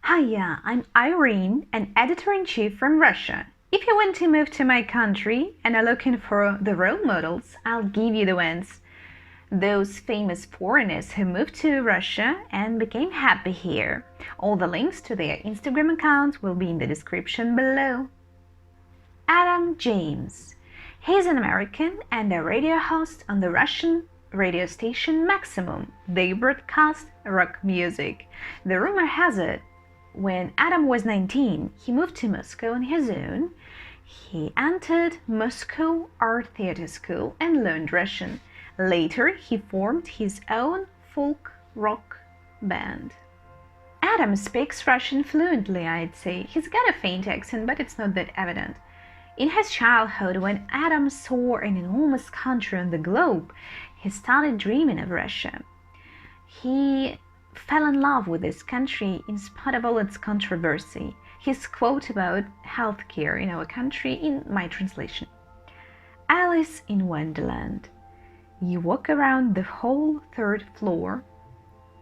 Hiya, I'm Irene, an editor-in-chief from Russia. If you want to move to my country and are looking for the role models, I'll give you the ones. Those famous foreigners who moved to Russia and became happy here. All the links to their Instagram accounts will be in the description below. Adam James. He's an American and a radio host on the Russian radio station Maximum. They broadcast rock music. The rumor has it, when Adam was 19, he moved to Moscow on his own. He entered Moscow Art Theatre School and learned Russian. Later, he formed his own folk rock band. Adam speaks Russian fluently, I'd say. He's got a faint accent, but it's not that evident. In his childhood, when Adam saw an enormous country on the globe, he started dreaming of Russia. He fell in love with this country in spite of all its controversy. His quote about healthcare in our country in my translation. Alice in Wonderland. You walk around the whole third floor.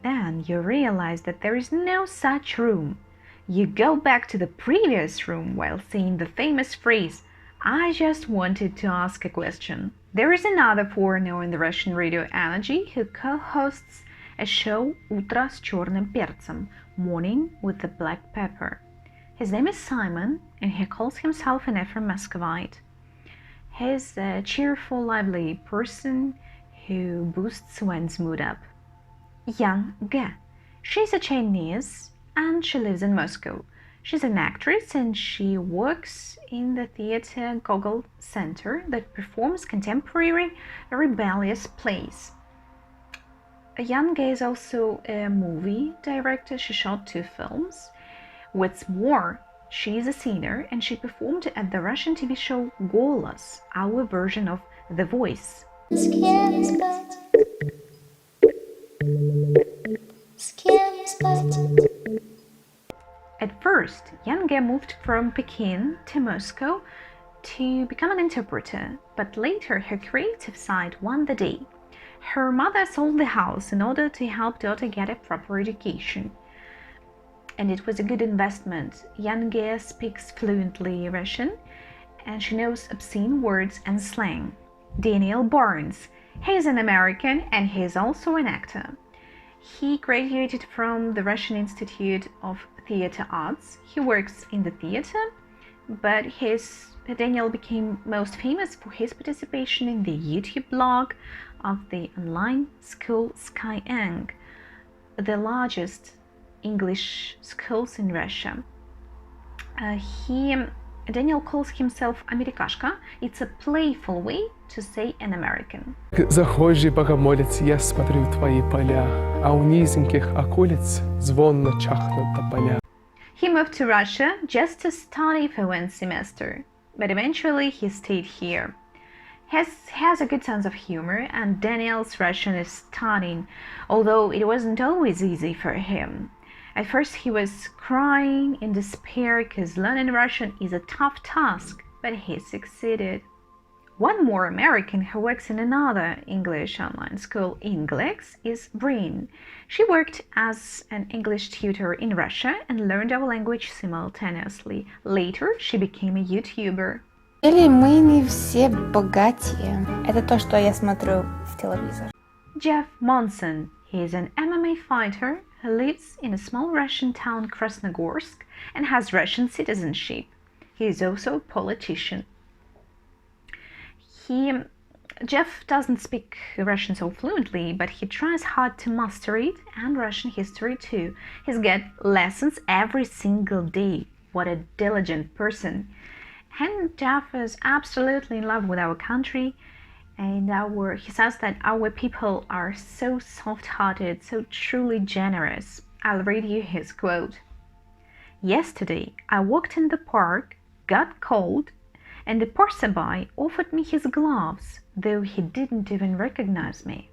Then you realize that there is no such room. You go back to the previous room while saying the famous phrase, I just wanted to ask a question. There is another foreigner in the Russian radio energy who co-hosts a show Утро с черным перцем, Morning with the Black Pepper. His name is Simon, and he calls himself an Ephraim Muscovite. He's a cheerful, lively person who boosts one's mood up. Yang Ge. She's a Chinese and she lives in Moscow. She's an actress and she works in the theater Gogol Center that performs contemporary rebellious plays. Yang Ge is also a movie director. She shot 2 films. What's more, she is a singer and she performed at the Russian TV show Golos, our version of The Voice. At first, Yang Ge moved from Pekin to Moscow to become an interpreter, but later her creative side won the day. Her mother sold the house in order to help daughter get a proper education. And it was a good investment. Yang Ge speaks fluently Russian and she knows obscene words and slang. Daniel Barnes. He's an American and he's also an actor. He graduated from the Russian Institute of Theatre Arts. He works in the theater, but Daniel became most famous for his participation in the YouTube blog of the online school Skyeng, the largest English schools in Russia. Daniel calls himself Amerikashka. It's a playful way to say an American. Захожий богомолец, я смотрю твои поля, а у низеньких околиц звонно чахнут тополя. He moved to Russia just to study for 1 semester, but eventually he stayed here. He has a good sense of humor, and Daniel's Russian is stunning, although it wasn't always easy for him. At first he was crying in despair because learning Russian is a tough task, but he succeeded. One more American who works in another English online school, Inglex, is Brinn. She worked as an English tutor in Russia and learned our language simultaneously. Later, she became a YouTuber. Или мы не все богатые. Это то, что я смотрю в телевизор. Jeff Monson. He is an MMA fighter who lives in a small Russian town Krasnogorsk and has Russian citizenship. He is also a politician. Jeff doesn't speak Russian so fluently, but he tries hard to master it and Russian history too. He's got lessons every single day. What a diligent person. And Jeff is absolutely in love with our country, and he says that our people are so soft-hearted, so truly generous. I'll read you his quote. Yesterday, I walked in the park, got cold, and the passerby offered me his gloves, though he didn't even recognize me.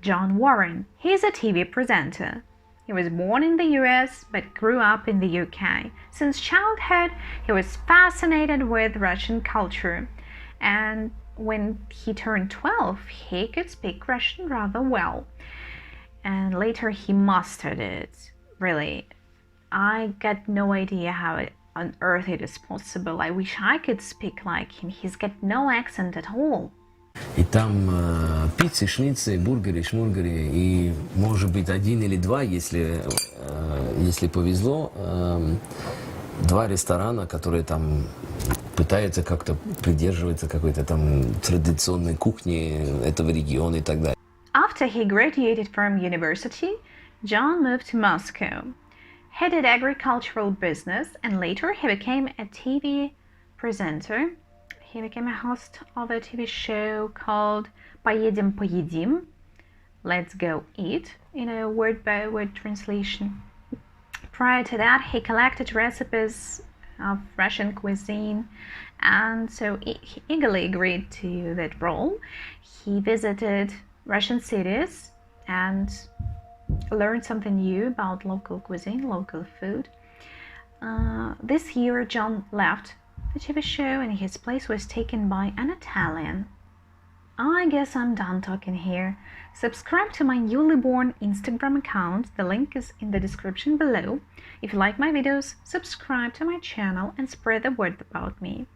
John Warren. He is a TV presenter. He was born in the US but grew up in the UK. Since childhood, he was fascinated with Russian culture, and when he turned 12, he could speak Russian rather well. And later he mastered it, really. I got no idea how on earth it is possible. I wish I could speak like him. He's got no accent at all. И там пиццы, шницы, бургеры, шмургеры, и может быть один или два, если повезло, два ресторана, которые там пытаются как-то придерживаться какой-то там традиционной кухни этого региона и так далее. After he graduated from university, John moved to Moscow. He did agricultural business and later he became a TV presenter. He became a host of a TV show called Поедем поедим, Let's Go Eat, in a word-by-word translation. Prior to that, he collected recipes of Russian cuisine, and so he eagerly agreed to that role. He visited Russian cities and learned something new about local cuisine, local food. This year, John left the TV show and his place was taken by an Italian. I guess I'm done talking here. Subscribe to my newly born Instagram account. The link is in the description below. If you like my videos, subscribe to my channel and spread the word about me.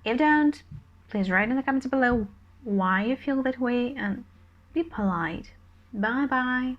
If you don't, please write in the comments below why you feel that way and be polite. Bye bye.